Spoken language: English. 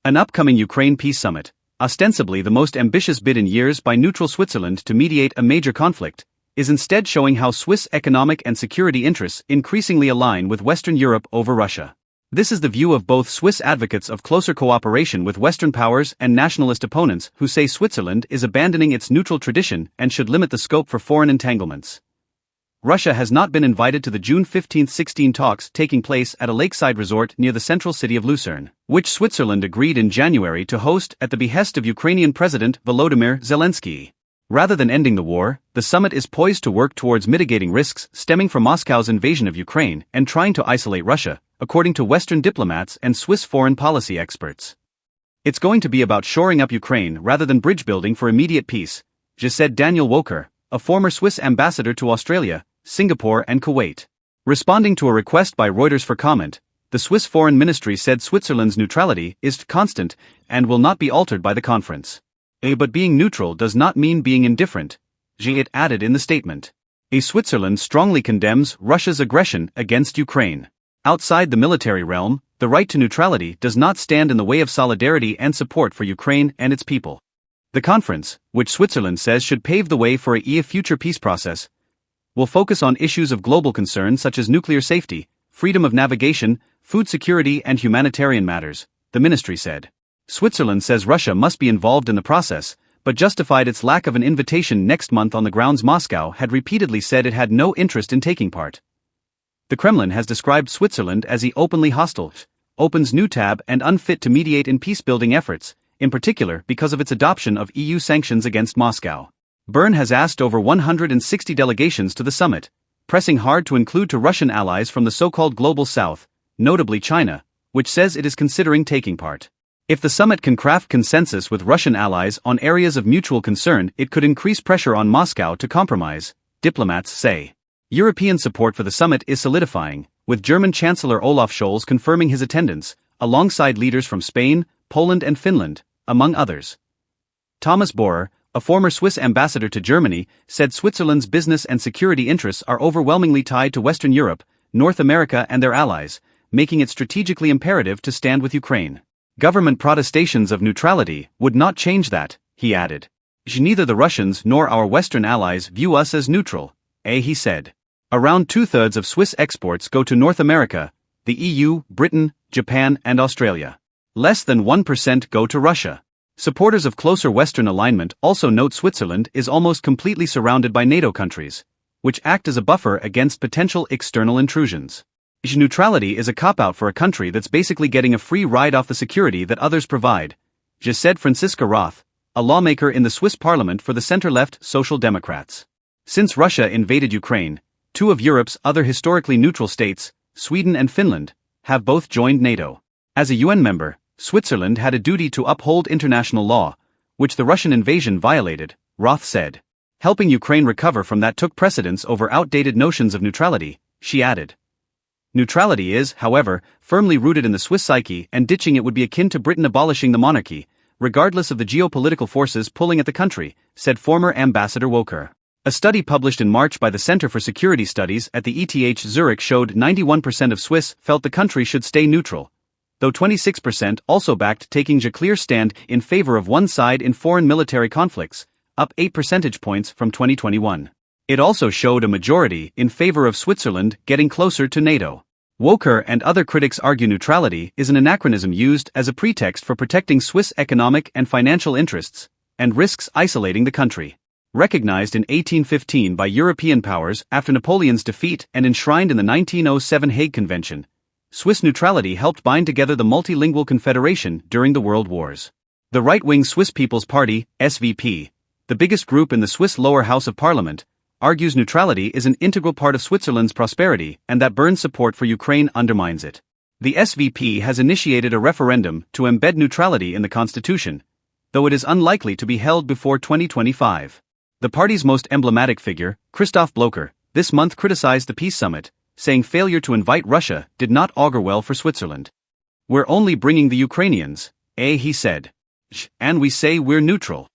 An upcoming Ukraine peace summit, ostensibly the most ambitious bid in years by neutral Switzerland to mediate a major conflict, is instead showing how Swiss economic and security interests increasingly align with Western Europe over Russia. This is the view of both Swiss advocates of closer cooperation with Western powers and nationalist opponents who say Switzerland is abandoning its neutral tradition and should limit the scope for foreign entanglements. Russia has not been invited to the June 15-16 talks taking place at a lakeside resort near the central city of Lucerne, which Switzerland agreed in January to host at the behest of Ukrainian President Volodymyr Zelensky. Rather than ending the war, the summit is poised to work towards mitigating risks stemming from Moscow's invasion of Ukraine and trying to isolate Russia, according to Western diplomats and Swiss foreign policy experts. It's going to be about shoring up Ukraine rather than bridge building for immediate peace, said Daniel Woker, a former Swiss ambassador to Australia, Singapore and Kuwait. Responding to a request by Reuters for comment, the Swiss Foreign Ministry said Switzerland's neutrality is constant and will not be altered by the conference. But being neutral does not mean being indifferent, it added in the statement. Switzerland strongly condemns Russia's aggression against Ukraine. Outside the military realm, the right to neutrality does not stand in the way of solidarity and support for Ukraine and its people. The conference, which Switzerland says should pave the way for a future peace process, will focus on issues of global concern such as nuclear safety, freedom of navigation, food security and humanitarian matters, the ministry said. Switzerland says Russia must be involved in the process, but justified its lack of an invitation next month on the grounds Moscow had repeatedly said it had no interest in taking part. The Kremlin has described Switzerland as openly hostile, opens new tab and unfit to mediate in peace-building efforts, in particular because of its adoption of EU sanctions against Moscow. Bern has asked over 160 delegations to the summit, pressing hard to include to Russian allies from the so-called Global South, notably China, which says it is considering taking part. If the summit can craft consensus with Russian allies on areas of mutual concern, it could increase pressure on Moscow to compromise, diplomats say. European support for the summit is solidifying, with German Chancellor Olaf Scholz confirming his attendance, alongside leaders from Spain, Poland and Finland, among others. Thomas Bohrer, a former Swiss ambassador to Germany, said Switzerland's business and security interests are overwhelmingly tied to Western Europe, North America and their allies, making it strategically imperative to stand with Ukraine. Government protestations of neutrality would not change that, he added. Neither the Russians nor our Western allies view us as neutral, he said. Around two-thirds of Swiss exports go to North America, the EU, Britain, Japan and Australia. Less than 1% go to Russia. Supporters of closer Western alignment also note Switzerland is almost completely surrounded by NATO countries, which act as a buffer against potential external intrusions. Neutrality is a cop-out for a country that's basically getting a free ride off the security that others provide, said Franziska Roth, a lawmaker in the Swiss parliament for the center-left Social Democrats. Since Russia invaded Ukraine, two of Europe's other historically neutral states, Sweden and Finland, have both joined NATO. As a UN member, Switzerland had a duty to uphold international law, which the Russian invasion violated, Roth said. Helping Ukraine recover from that took precedence over outdated notions of neutrality, she added. Neutrality is, however, firmly rooted in the Swiss psyche and ditching it would be akin to Britain abolishing the monarchy, regardless of the geopolitical forces pulling at the country, said former Ambassador Woker. A study published in March by the Center for Security Studies at the ETH Zurich showed 91% of Swiss felt the country should stay neutral, though 26% also backed taking a clear stand in favor of one side in foreign military conflicts, up 8 percentage points from 2021. It also showed a majority in favor of Switzerland getting closer to NATO. Woker and other critics argue neutrality is an anachronism used as a pretext for protecting Swiss economic and financial interests, and risks isolating the country. Recognized in 1815 by European powers after Napoleon's defeat and enshrined in the 1907 Hague Convention, Swiss neutrality helped bind together the multilingual confederation during the World Wars. The right-wing Swiss People's Party, SVP, the biggest group in the Swiss lower house of parliament, argues neutrality is an integral part of Switzerland's prosperity and that Bern's support for Ukraine undermines it. The SVP has initiated a referendum to embed neutrality in the constitution, though it is unlikely to be held before 2025. The party's most emblematic figure, Christoph Blocher, this month criticized the peace summit, saying failure to invite Russia did not augur well for Switzerland. We're only bringing the Ukrainians, he said. And we say we're neutral.